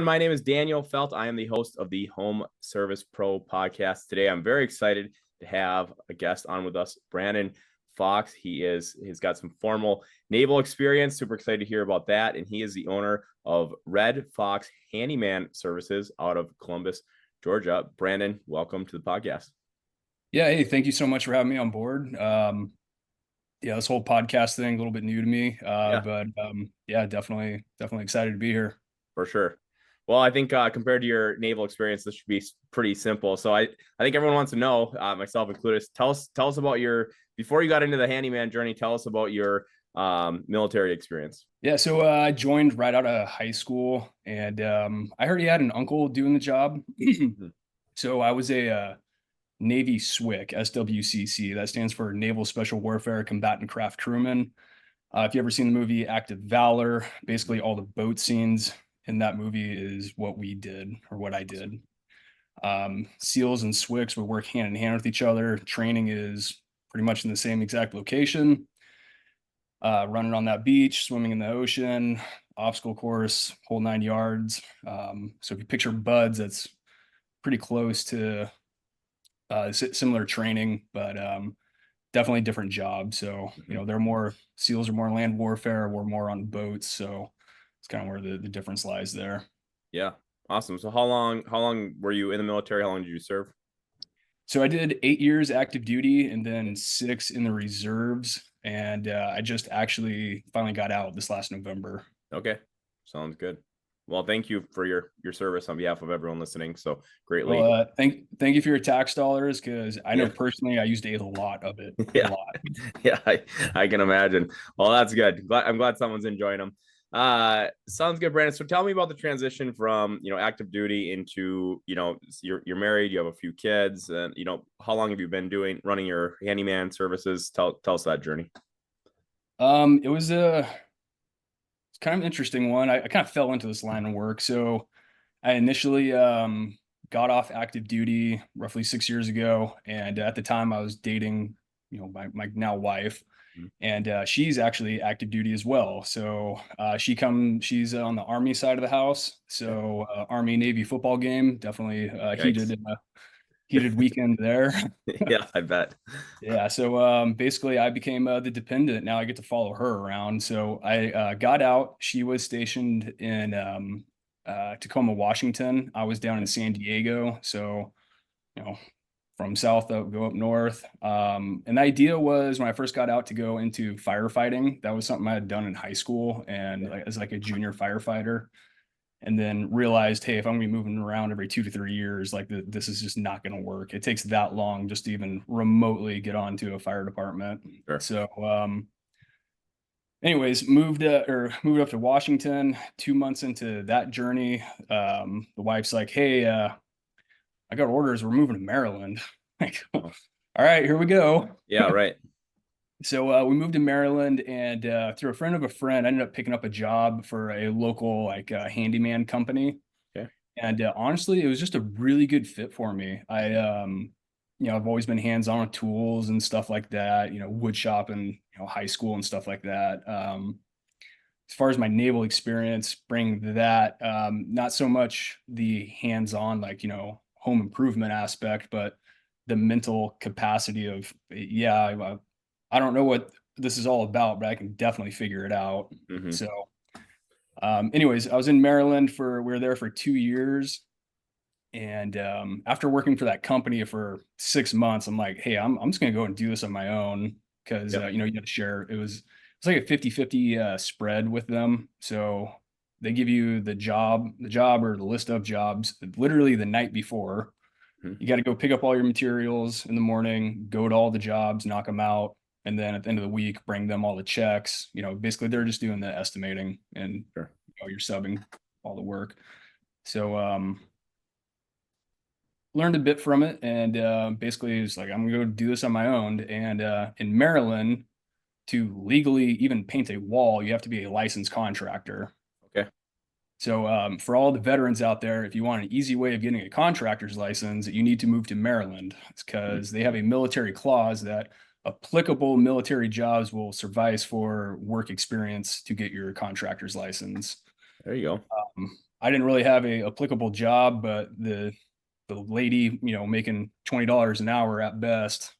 everyone. My name is Daniel Felt. I am the host of the Home Service Pro podcast. Today, I'm very excited to have a guest on with us, Brandon Fox. He's got some formal naval experience. Super excited to hear about that. And he is the owner of Red Fox Handyman Services out of Columbus, Georgia. Brandon, welcome to the podcast. Yeah, hey, thank you so much for having me on board. This whole podcast thing a little bit new to me, but definitely excited to be here. For sure. Well, I think compared to your naval experience, this should be pretty simple. So I think everyone wants to know, myself included. Tell us about before you got into the handyman journey. Tell us about your military experience. Yeah, so I joined right out of high school, and I heard he had an uncle doing the job. So I was a Navy SWCC, SWCC. That stands for Naval Special Warfare Combatant Craft Crewman. If you ever seen the movie Act of Valor, basically all the boat scenes in that movie is what we did, or what I did. SEALs and SWCCs would work hand in hand with each other. Training is pretty much in the same exact location. Running on that beach, swimming in the ocean, obstacle course, whole 9 yards. So if you picture BUDS, that's pretty close to similar training, but definitely different job. So, SEALs are more land warfare, we're more on boats. So it's kind of where the difference lies there. Yeah. Awesome. So how long were you in the military? How long did you serve? So I did 8 years active duty and then 6 in the reserves. And I just actually finally got out this last November. Okay. Sounds good. Well, thank you for your service on behalf of everyone listening. So greatly. Well, thank you for your tax dollars, because I know personally I used a lot of it. Yeah. A lot. Yeah, I can imagine. Well, that's good. I'm glad someone's enjoying them. Sounds good, Brandon. So tell me about the transition from active duty into you're married, you have a few kids, and how long have you been running your handyman services? Tell us that journey. It was it's kind of an interesting one. I kind of fell into this line of work. So I initially got off active duty roughly 6 years ago, and at the time I was dating my now wife, and she's actually active duty as well. So she's on the Army side of the house. So Army Navy football game, definitely heated weekend there. Yeah, I bet. Yeah, so basically I became the dependent. Now I get to follow her around. So I got out. She was stationed in Tacoma, Washington. I was down in San Diego. So, from south go up north. And the idea was, when I first got out, to go into firefighting. That was something I had done in high school and as like a junior firefighter. And then realized, hey, if I'm gonna be moving around every 2 to 3 years, like this is just not gonna work. It takes that long just to even remotely get onto a fire department. Sure. So anyways, moved up to Washington. 2 months into that journey, the wife's like, hey, I got orders, we're moving to Maryland. Like, all right, here we go. Yeah, right. So we moved to Maryland, and through a friend of a friend, I ended up picking up a job for a local handyman company. Okay. And honestly, it was just a really good fit for me. I've always been hands-on with tools and stuff like that, wood shop and high school and stuff like that. As far as my naval experience, bring that, not so much the hands-on, home improvement aspect, but the mental capacity of, I don't know what this is all about, but I can definitely figure it out. Mm-hmm. So, anyways, I was in Maryland we were there for 2 years. And after working for that company for 6 months, I'm like, hey, I'm just going to go and do this on my own, because, you got to share. It's like a 50-50 spread with them. So they give you the job or the list of jobs literally the night before. You got to go pick up all your materials in the morning, go to all the jobs, knock them out. And then at the end of the week, bring them all the checks. Basically they're just doing the estimating, and you're subbing all the work. So learned a bit from it, and basically it's like, I'm gonna go do this on my own. And in Maryland, to legally even paint a wall, you have to be a licensed contractor. Okay. So for all the veterans out there, if you want an easy way of getting a contractor's license, you need to move to Maryland. It's because they have a military clause that applicable military jobs will suffice for work experience to get your contractor's license. There you go. I didn't really have a applicable job, but the lady, making $20 an hour at best,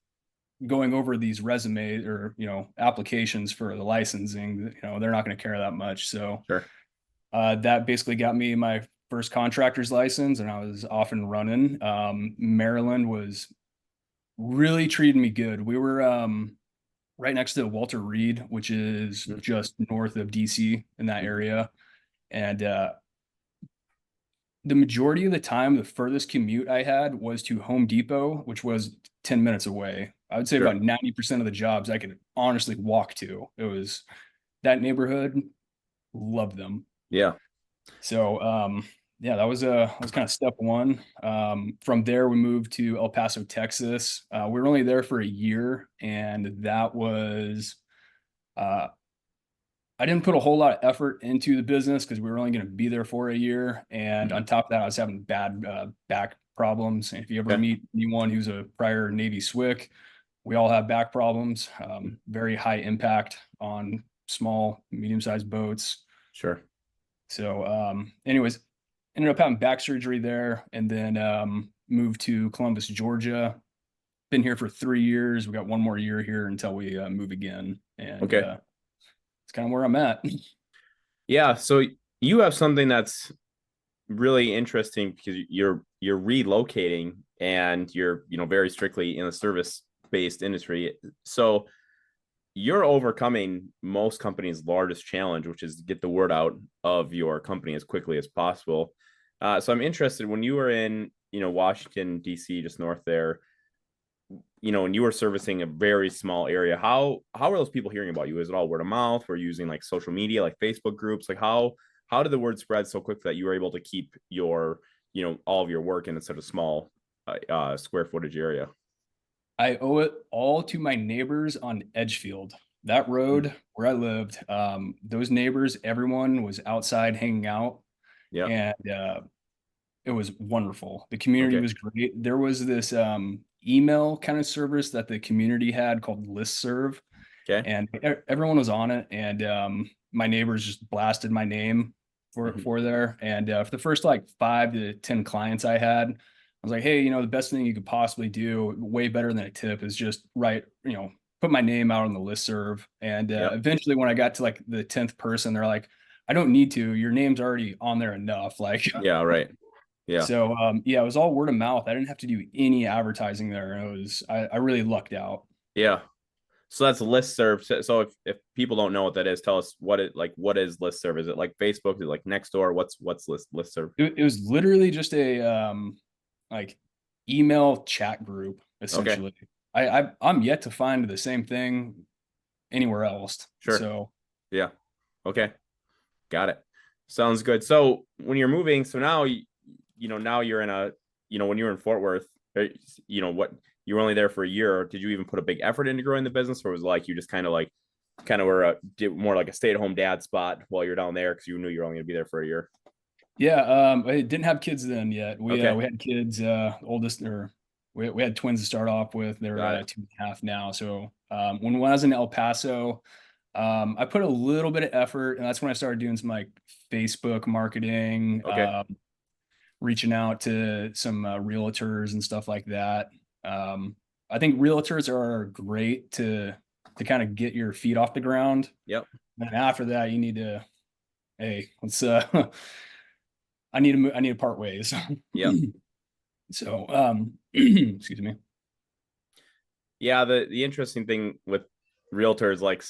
going over these resumes or applications for the licensing, they're not going to care that much. So Sure. that basically got me my first contractor's license, and I was off and running. Maryland was really treating me good. We were right next to Walter Reed, which is Mhm. just north of DC in that Mhm. area. And the majority of the time, the furthest commute I had was to Home Depot, which was 10 minutes away. I would say about Sure. 90% of the jobs I could honestly walk to. It was that neighborhood, loved them. Yeah. So yeah, that was kind of step one. From there, we moved to El Paso, Texas. We were only there for a year, and that was uh, I didn't put a whole lot of effort into the business because we were only going to be there for a year. And Mhm. on top of that, I was having bad back problems. And if you ever Okay. meet anyone who's a prior Navy SWIC, we all have back problems. Very high impact on small, medium-sized boats. Sure. So, anyways, ended up having back surgery there, and then moved to Columbus, Georgia. Been here for 3 years. We got one more year here until we move again, and Okay. it's kind of where I'm at. Yeah. So you have something that's really interesting because you're relocating and you're very strictly in the service based industry. So you're overcoming most companies' largest challenge, which is to get the word out of your company as quickly as possible. So I'm interested when you were in Washington D.C., just north there, and you were servicing a very small area. How are those people hearing about you? Is it all word of mouth? Were you using like social media, like Facebook groups? Like how did the word spread so quick that you were able to keep your all of your work in such a small square footage area? I owe it all to my neighbors on Edgefield. That Mm. road where I lived, those neighbors, everyone was outside hanging out, Yeah. and it was wonderful. The community Okay. was great. There was this email kind of service that the community had called Listserv, Okay. and everyone was on it. And my neighbors just blasted my name for Mhm. for there. And for the first like 5 to 10 clients I had, I was like, hey, the best thing you could possibly do, way better than a tip, is just write, put my name out on the listserv. And Yep. eventually, when I got to like the 10th person, they're like, I don't need to. Your name's already on there enough. Like, Yeah. Right. Yeah. so yeah, it was all word of mouth. I didn't have to do any advertising there. I really lucked out. Yeah. So that's listserv. So if people don't know what that is, tell us what is listserv? Is it like Facebook? Is it like Nextdoor? What's listserv? It was literally just a like email chat group Okay. essentially. I'm yet to find the same thing anywhere else. Sure. So Yeah. Okay. Got it. Sounds good. So when you're moving, so now now you're in when you were in Fort Worth, what you were only there for a year. Did you even put a big effort into growing the business, or was it like you just kind of were did more like a stay-at-home dad spot while you're down there because you knew you were only gonna be there for a year? yeah, I didn't have kids then yet. Okay. We had kids, oldest or we had twins to start off with. They're Got it. 2.5 now. So when I was in El Paso, I put a little bit of effort, and that's when I started doing some like Facebook marketing, Okay. reaching out to some realtors and stuff like that. I think realtors are great to kind of get your feet off the ground. Yep. And after that, you need to, hey, let's I need to part ways. Yep. So excuse me. Yeah, the interesting thing with realtors, like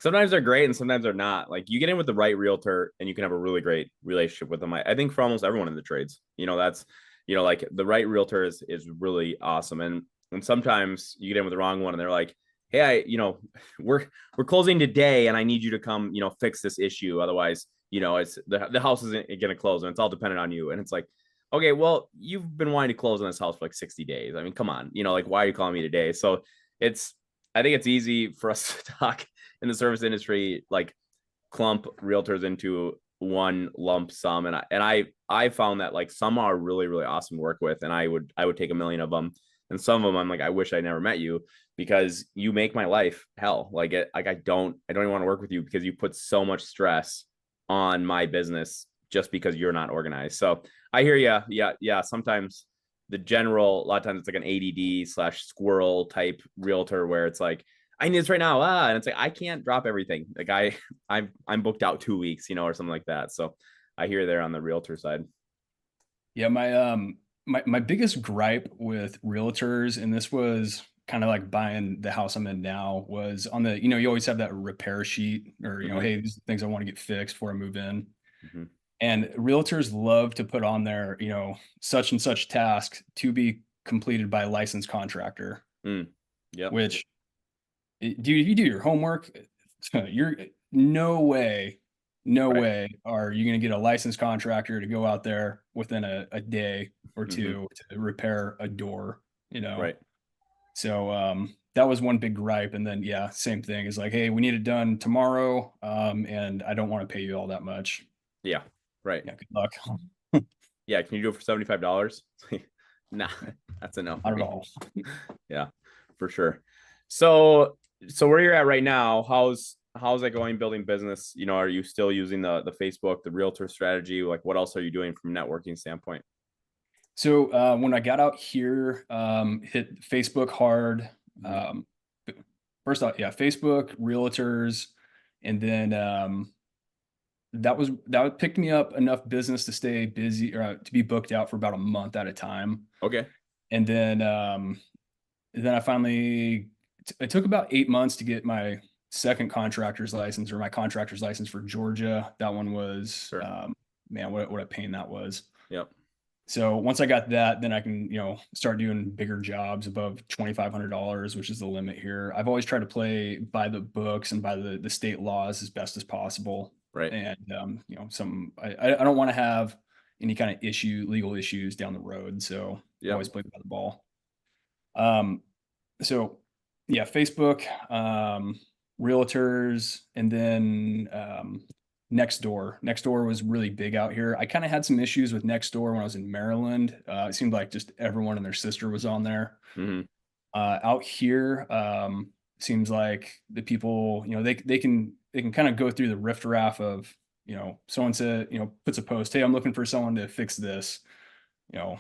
sometimes they're great and sometimes they're not. Like you get in with the right realtor and you can have a really great relationship with them. I think for almost everyone in the trades, that's like the right realtor is really awesome. And sometimes you get in with the wrong one and they're like, hey, we're closing today and I need you to come, fix this issue. Otherwise, it's the house isn't gonna close and it's all dependent on you. And it's like, okay, well, you've been wanting to close on this house for like 60 days. I mean, come on, like why are you calling me today? So it's I think it's easy for us to talk in the service industry, like clump realtors into one lump sum. And I found that like some are really, really awesome to work with. And I would take a million of them. And some of them I'm like, I wish I never met you because you make my life hell. Like I don't even want to work with you because you put so much stress on my business just because you're not organized. So I hear you. Yeah. Sometimes a lot of times it's like an ADD/squirrel type realtor where it's like, I need this right now. And it's like, I can't drop everything. Like I'm booked out 2 weeks, or something like that. So I hear there on the realtor side. Yeah, my biggest gripe with realtors, and this was kind of like buying the house I'm in now, was on the, you always have that repair sheet, or, Mm-hmm. hey, these are things I want to get fixed before I move in. Mm-hmm. And realtors love to put on there, such and such task to be completed by a licensed contractor, Yep. which you do your homework, you're no way, no Right. way are you going to get a licensed contractor to go out there within a day or Mm-hmm. two to repair a door, Right. So that was one big gripe. And then yeah, same thing is like, hey, we need it done tomorrow. And I don't want to pay you all that much. Yeah. Right. Yeah, good luck. Yeah. Can you do it for $75? Nah, that's a no for Not at me. all. Yeah, for sure. So where you're at right now, how's that going building business? Are you still using the Facebook, the realtor strategy? Like what else are you doing from a networking standpoint? So when I got out here, hit Facebook hard. Mm-hmm. Um, first off, yeah, Facebook, realtors, and then that picked me up enough business to stay busy or to be booked out for about a month at a time. Okay. And then I finally it took about 8 months to get my second contractor's license, or my contractor's license for Georgia. That one was Sure. man, what a pain that was. Yep. So once I got that, then I can, start doing bigger jobs above $2,500, which is the limit here. I've always tried to play by the books and by the state laws as best as possible. Right. And, I don't want to have any kind of legal issues down the road. So I Yep. always play by the ball. Um, so yeah, Facebook, realtors, and then, Nextdoor. Nextdoor was really big out here. I kind of had some issues with Nextdoor when I was in Maryland. It seemed like just everyone and their sister was on there. Mm-hmm. Out here, seems like the people, they can kind of go through the riffraff of, someone said, puts a post, hey, I'm looking for someone to fix this, you know,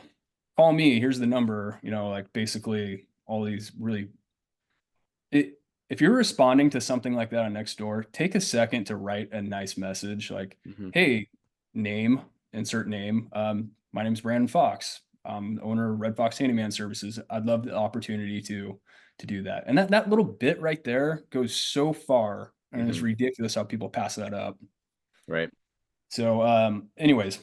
call me, here's the number, like basically all these really it if you're responding to something like that on Nextdoor, take a second to write a nice message like, Mm-hmm. "Hey, name, insert name. My name is Brandon Fox. I'm the owner of Red Fox Handyman Services. I'd love the opportunity to do that." And that little bit right there goes so far, and it's Mm-hmm. ridiculous how people pass that up. Right. So, anyways,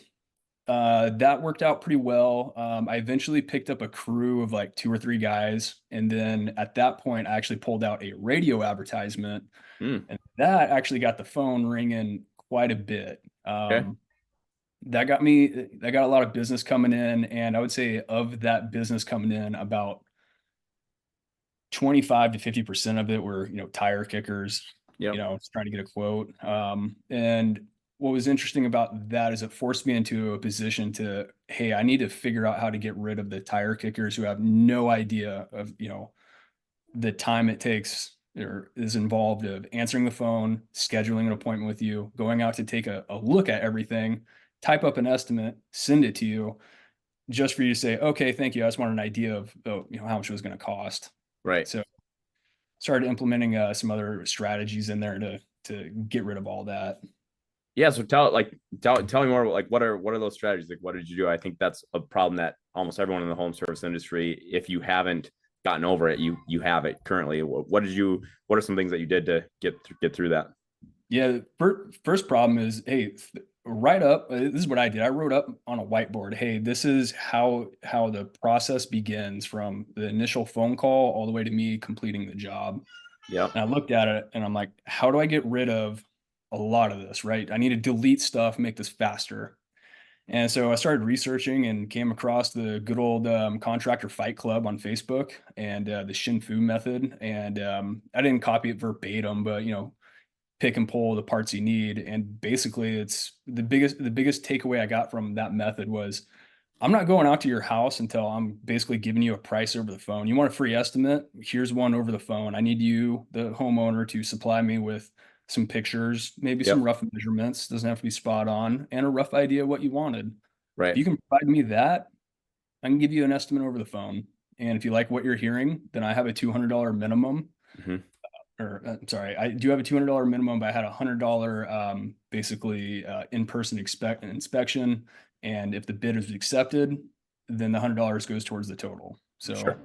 that worked out pretty well. I eventually picked up a crew of like 2 or 3 guys, and then at that point, I actually pulled out a radio advertisement, Mm. and that actually got the phone ringing quite a bit. Okay. That got a lot of business coming in, and I would say of that business coming in, about 25 to 50% of it were, tire kickers, Yep. just trying to get a quote. And what was interesting about that is it forced me into a position to, hey, I need to figure out how to get rid of the tire kickers who have no idea of, the time it takes or is involved of answering the phone, scheduling an appointment with you, going out to take a look at everything, type up an estimate, send it to you, just for you to say, okay, thank you. I just want an idea of, how much it was going to cost. Right. So started implementing some other strategies in there to get rid of all that. Yeah. So tell me more. Like, what are those strategies? Like, what did you do? I think that's a problem that almost everyone in the home service industry, if you haven't gotten over it, you have it currently. What are some things that you did to get through that? Yeah, first problem is, hey, write up. This is what I did. I wrote up on a whiteboard. Hey, this is how the process begins from the initial phone call all the way to me completing the job. Yeah. And I looked at it and I'm like, how do I get rid of a lot of this? Right? I need to delete stuff, make this faster. And so I started researching and came across the good old contractor fight club on Facebook and the Shin Fu method. And I didn't copy it verbatim, but pick and pull the parts you need. And basically it's the biggest takeaway I got from that method was, I'm not going out to your house until I'm basically giving you a price over the phone. You want a free estimate? Here's one over the phone. I need you, the homeowner, to supply me with some pictures, maybe some Yep. rough measurements, doesn't have to be spot on, and a rough idea of what you wanted. If Right. you can provide me that, I can give you an estimate over the phone. And if you like what you're hearing, then I have a $200 minimum. Hmm. Or I'm sorry, I do have a $200 minimum, but I had a $100 basically in-person inspection. And if the bid is accepted, then the $100 goes towards the total. Sure. So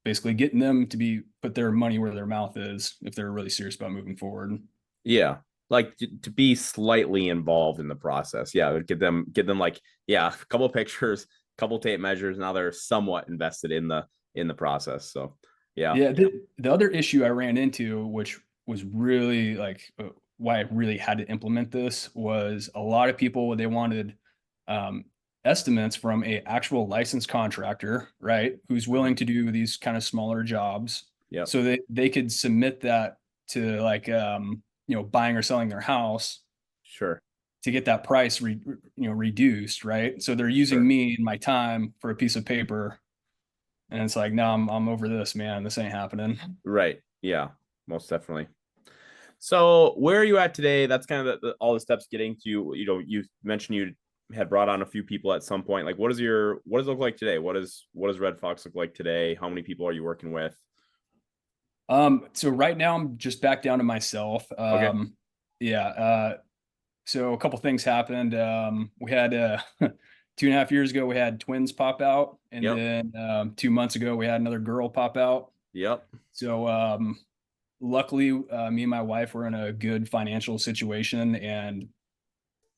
basically getting them to put their money where their mouth is if they're really serious about moving forward. Yeah. Like to be slightly involved in the process. Yeah. Get them like, yeah, a couple of pictures, couple tape measures. Now they're somewhat invested in the process. So yeah. Yeah, the other issue I ran into, which was really like why I really had to implement this, was a lot of people they wanted um, estimates from a actual licensed contractor, right, who's willing to do these kind of smaller jobs, Yep. so they could submit that to like buying or selling their house Sure. to get that price reduced, right? So they're using Sure. me and my time for a piece of paper, and it's like, no, I'm over this, man. This ain't happening. Right. Yeah. Most definitely. So where are you at today? That's kind of all the steps getting to, you mentioned you had brought on a few people at some point. Like what does it look like today? What does Red Fox look like today? How many people are you working with? So right now I'm just back down to myself. Okay. Yeah. So a couple things happened. We had 2.5 years ago, we had twins pop out, and Yep. then 2 months ago, we had another girl pop out. Yep. So luckily, me and my wife were in a good financial situation, and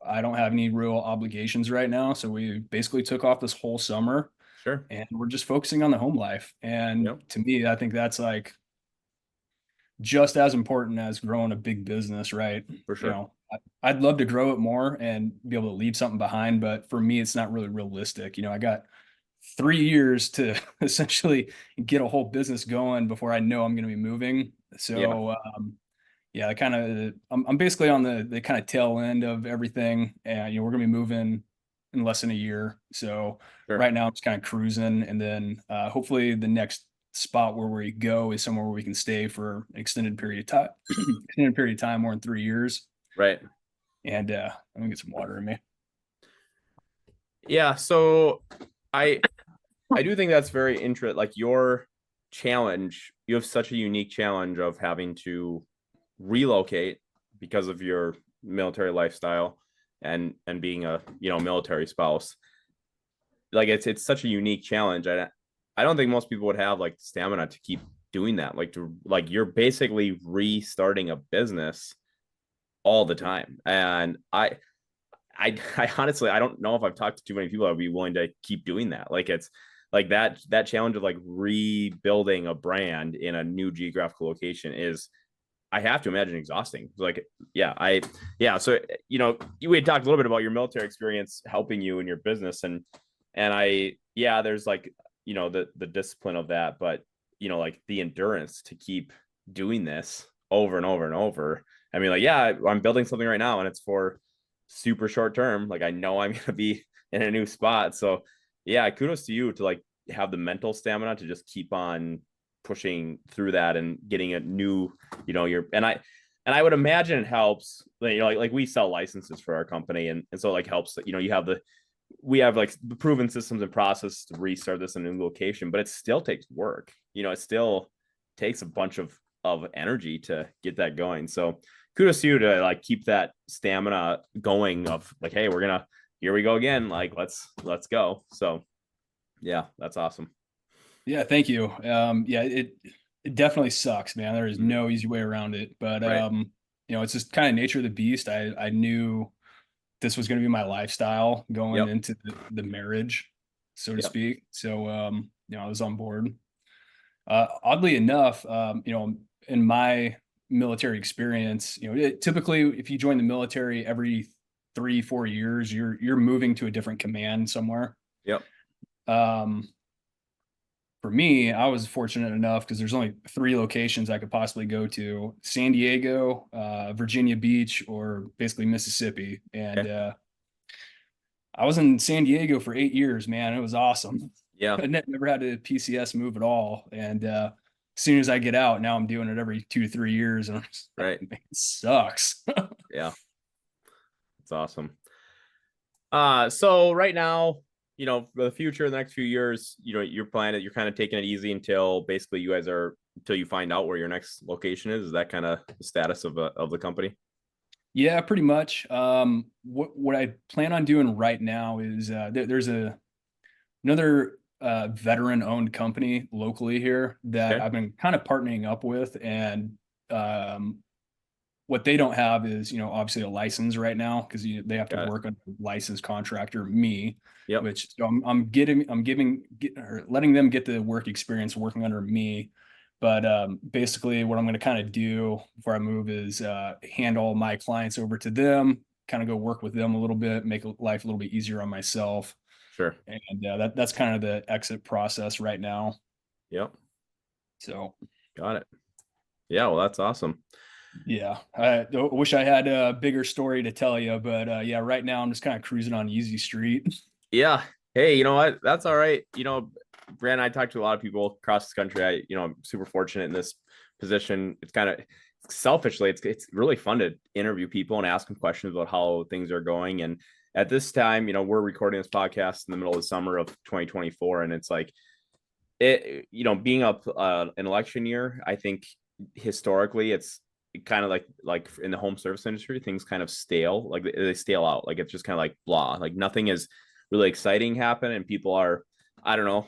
I don't have any real obligations right now. So we basically took off this whole summer, Sure. and we're just focusing on the home life. And Yep. to me, I think that's like just as important as growing a big business, right? For sure. I'd love to grow it more and be able to leave something behind, but for me, it's not really realistic. I got 3 years to essentially get a whole business going before I know I'm going to be moving. Yeah. So, yeah, I'm basically on the kind of tail end of everything, and we're going to be moving in less than a year. So Sure. right now I'm just kind of cruising, and then hopefully the next spot where we go is somewhere where we can stay for an extended period of time, extended period of time, more than 3 years. Right. And let me get some water in me. Yeah. So I I do think that's very interesting. Like your challenge, you have such a unique challenge of having to relocate because of your military lifestyle and being a military spouse. Like it's such a unique challenge. I don't think most people would have like the stamina to keep doing that. Like you're basically restarting a business all the time. And I honestly I don't know if I've talked to too many people that would be willing to keep doing that. Like it's like that challenge of like rebuilding a brand in a new geographical location is, I have to imagine, exhausting. Like, yeah. So, we had talked a little bit about your military experience helping you in your business, and there's like, the discipline of that, but like the endurance to keep doing this over and over and over. I mean, like, yeah, I'm building something right now, and it's for super short term. Like, I know I'm gonna be in a new spot, so yeah, kudos to you to like have the mental stamina to just keep on pushing through that and getting a new, your and I would imagine it helps, like we sell licenses for our company, and so like helps that we have like the proven systems and process to restart this in a new location, but it still takes work. It still takes a bunch of energy to get that going. So kudos to you to like keep that stamina going of like, hey, here we go again, like let's go. So yeah, that's awesome. Yeah, thank you. Yeah, it definitely sucks, man. There is Mhm. no easy way around it. But Right. it's just kind of nature of the beast. I knew this was going to be my lifestyle going Yep. into the marriage, so to Yep. speak. So I was on board. Oddly enough, in my military experience, typically if you join the military every 3-4 years, you're moving to a different command somewhere. Yep. Um, for me, I was fortunate enough because there's only 3 locations I could possibly go to: San Diego, Virginia Beach, or basically Mississippi. And Okay. I was in San Diego for 8 years, man. It was awesome. Yeah. I never had a PCS move at all. And as soon as I get out, now I'm doing it every 2 to 3 years, and I'm just like, Right. man, it sucks. Yeah. It's awesome. So right now, for the future, the next few years, you're planning, you're kind of taking it easy until basically until you find out where your next location is. Is that kind of the status of the company? Yeah, pretty much. What I plan on doing right now is there's another veteran-owned company locally here that Okay. I've been kind of partnering up with, and um, what they don't have is, obviously a license right now, because they have to Got it. work on a licensed contractor, me, Yep. which so letting them get the work experience working under me. But basically, what I'm going to kind of do before I move is hand all my clients over to them, kind of go work with them a little bit, make life a little bit easier on myself, Sure. and that's kind of the exit process right now. Yep. So Got it. Yeah. Well, that's awesome. yeah, I wish I had a bigger story to tell you, but yeah, right now I'm just kind of cruising on easy street. Yeah. Hey, you know what? That's all right. Brand, I talked to a lot of people across the country. I'm super fortunate in this position. It's kind of selfishly, it's really fun to interview people and ask them questions about how things are going. And at this time, we're recording this podcast in the middle of the summer of 2024, and it's like being up an election year. I think historically, it's kind of like in the home service industry, things kind of stale, like they stale out. Like it's just kind of like blah, like nothing is really exciting happen, and people are, I don't know,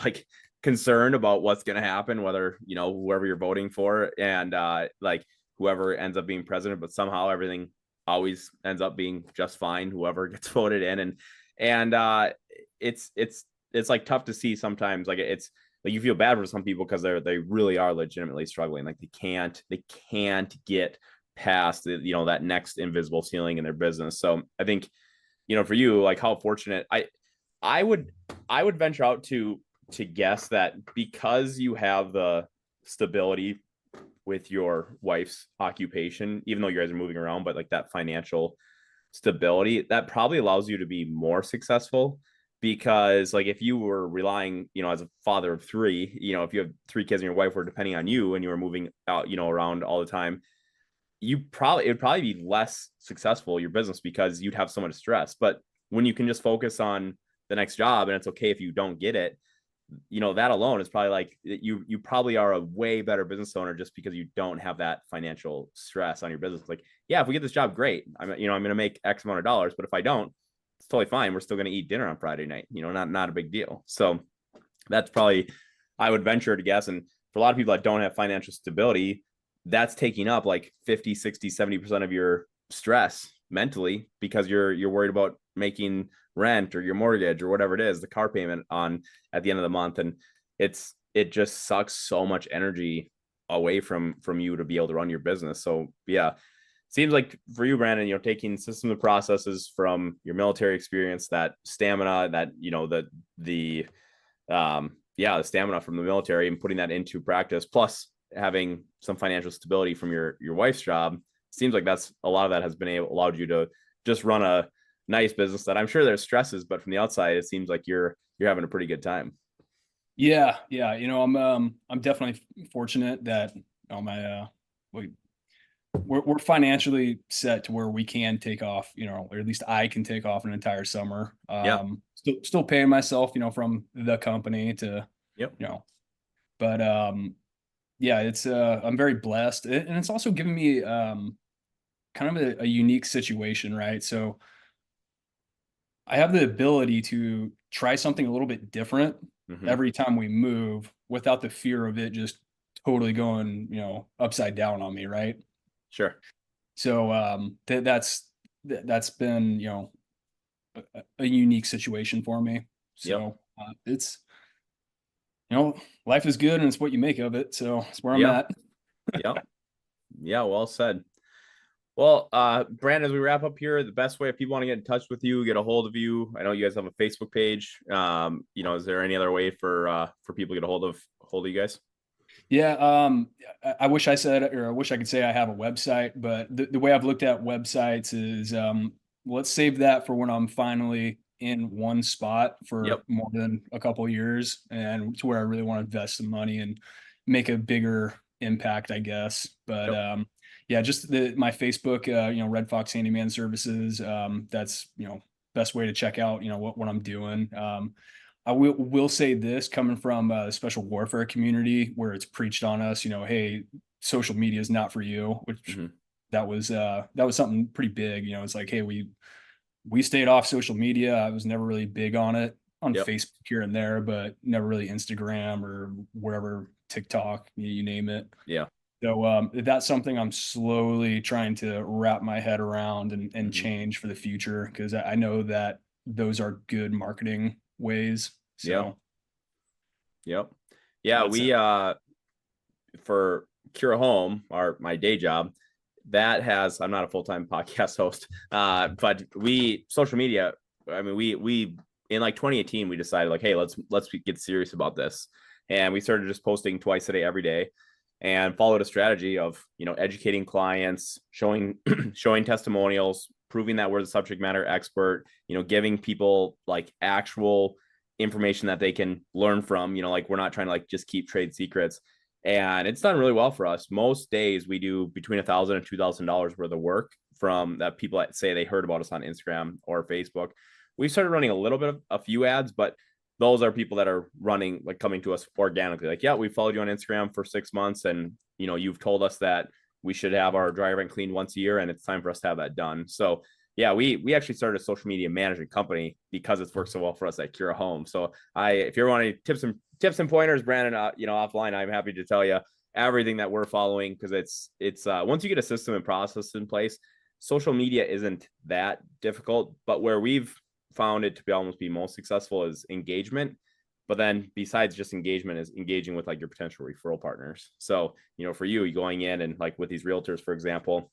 like concerned about what's going to happen, whether whoever you're voting for, and like whoever ends up being president. But somehow everything always ends up being just fine, whoever gets voted in. And it's like tough to see sometimes. Like it's like you feel bad for some people because they really are legitimately struggling. Like they can't get past that next invisible ceiling in their business. So I think, for you, like how fortunate I would venture out to guess that because you have the stability with your wife's occupation, even though you guys are moving around, but like that financial stability, that probably allows you to be more successful. Because like if you were relying, as a father of three, if you have three kids and your wife were depending on you and you were moving out, around all the time, it would probably be less successful, your business, because you'd have so much stress. But when you can just focus on the next job and it's okay if you don't get it, that alone is probably like you probably are a way better business owner just because you don't have that financial stress on your business. Like, yeah, if we get this job, great. I'm going to make X amount of dollars, but if I don't, it's totally fine. We're still going to eat dinner on Friday night, not a big deal. So that's probably, I would venture to guess. And for a lot of people that don't have financial stability, that's taking up like 50, 60, 70% of your stress mentally, because you're worried about making rent or your mortgage or whatever it is, the car payment on at the end of the month. And it just sucks so much energy away from you to be able to run your business. So yeah, seems like for you, Brandon, taking systems and processes from your military experience, that stamina, that the stamina from the military, and putting that into practice, plus having some financial stability from your wife's job, seems like that's a lot of that has allowed you to just run a nice business that I'm sure there's stresses, but from the outside, it seems like you're having a pretty good time. Yeah, yeah. I'm definitely fortunate that my we're financially set to where we can take off, or at least I can take off an entire summer. Yeah. Still paying myself, from the company to, Yep. But yeah, it's I'm very blessed, and it's also given me kind of a unique situation, right? So I have the ability to try something a little bit different Mm-hmm. every time we move without the fear of it just totally going, upside down on me, right? Sure. So that's been, a unique situation for me. Yep. So it's, life is good and it's what you make of it. So it's where I'm Yeah. at. Yep. Yeah. Well said. Well, Brandon, as we wrap up here, the best way if people want to get in touch with you, get a hold of you. I know you guys have a Facebook page. Is there any other way for people to get a hold of you guys? Yeah, I wish I said, or I wish I could say I have a website, but the way I've looked at websites is, let's save that for when I'm finally in one spot for Yep. more than a couple of years, and to where I really want to invest some money and make a bigger impact, I guess. But Yep. yeah, just my Facebook, Red Fox Handyman Services. That's, best way to check out, what I'm doing. I will say this, coming from a special warfare community where it's preached on us, hey, social media is not for you, which Mhm. that was something pretty big. It's like, hey, we stayed off social media. I was never really big on it, on Yep. Facebook here and there, but never really Instagram or wherever, TikTok, you name it. Yeah. So that's something I'm slowly trying to wrap my head around and Mhm. change for the future, because I know that those are good marketing ways. Yep. So Yep. Yeah. that's it. We, for Cura Home, my day job, that has, I'm not a full-time podcast host, but we social media. I mean, we in like 2018, we decided like, hey, let's get serious about this, and we started just posting twice a day, every day, and followed a strategy of educating clients, showing showing testimonials, proving that we're the subject matter expert, giving people like actual information that they can learn from, like we're not trying to like just keep trade secrets. And it's done really well for us. Most days we do between $1,000 and $2,000 worth of work from that people that say they heard about us on Instagram or Facebook. We started running a little bit of a few ads, but those are people that are running, like coming to us organically. Like, yeah, we followed you on Instagram for 6 months, and you've told us that we should have our dry rent cleaned once a year, and it's time for us to have that done. So yeah, we actually started a social media management company because it's worked so well for us at Cura Home. So if you're wanting tips and pointers, Brandon, offline, I'm happy to tell you everything that we're following, because it's once you get a system and process in place, social media isn't that difficult. But where we've found it to be almost be most successful is engagement. But then besides just engagement is engaging with like your potential referral partners. So, for you going in and like with these realtors, for example,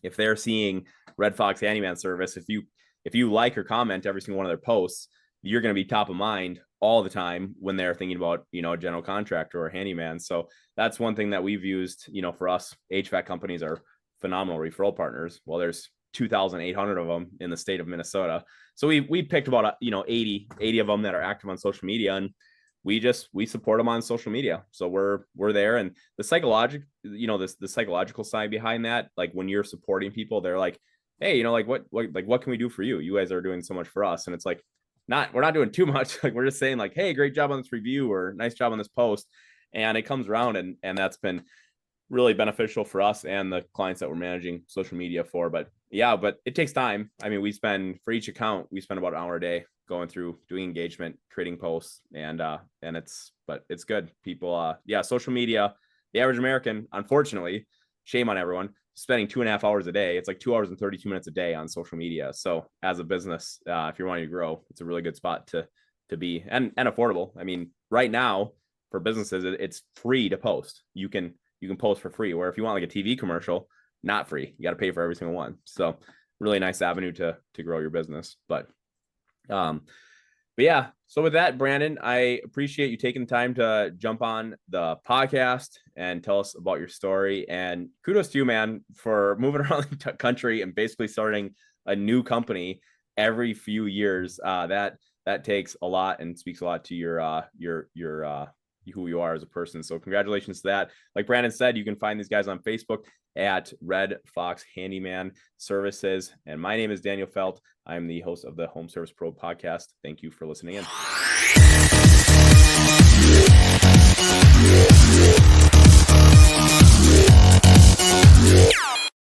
if they're seeing Red Fox Handyman Service, if you like or comment every single one of their posts, you're going to be top of mind all the time when they're thinking about a general contractor or a handyman. So that's one thing that we've used. For us, HVAC companies are phenomenal referral partners. Well, there's 2,800 of them in the state of Minnesota. So we picked about 80 of them that are active on social media, and we support them on social media. So we're there. And the psychological, the psychological side behind that, like when you're supporting people, they're like, hey, like what can we do for you? You guys are doing so much for us. And it's like, we're not doing too much. Like we're just saying like, hey, great job on this review, or nice job on this post. And it comes around, and that's been really beneficial for us and the clients that we're managing social media for. But yeah, but it takes time. I mean, for each account, we spend about an hour a day going through doing engagement, creating posts, and it's good. People, social media, the average American, unfortunately, shame on everyone, spending 2.5 hours a day. It's like 2 hours and 32 minutes a day on social media. So as a business, if you're wanting to grow, it's a really good spot to be, and affordable. I mean, right now for businesses, it's free to post. You can post for free, where if you want like a TV commercial, not free, you got to pay for every single one. So really nice avenue to grow your business. But yeah, so with that, Brandon, I appreciate you taking the time to jump on the podcast and tell us about your story. And kudos to you, man, for moving around the country and basically starting a new company every few years. That takes a lot and speaks a lot to your who you are as a person. So congratulations to that. Like Brandon said, you can find these guys on Facebook at Red Fox Handyman Services. And my name is Daniel Felt. I'm the host of the Home Service Pro podcast. Thank you for listening in.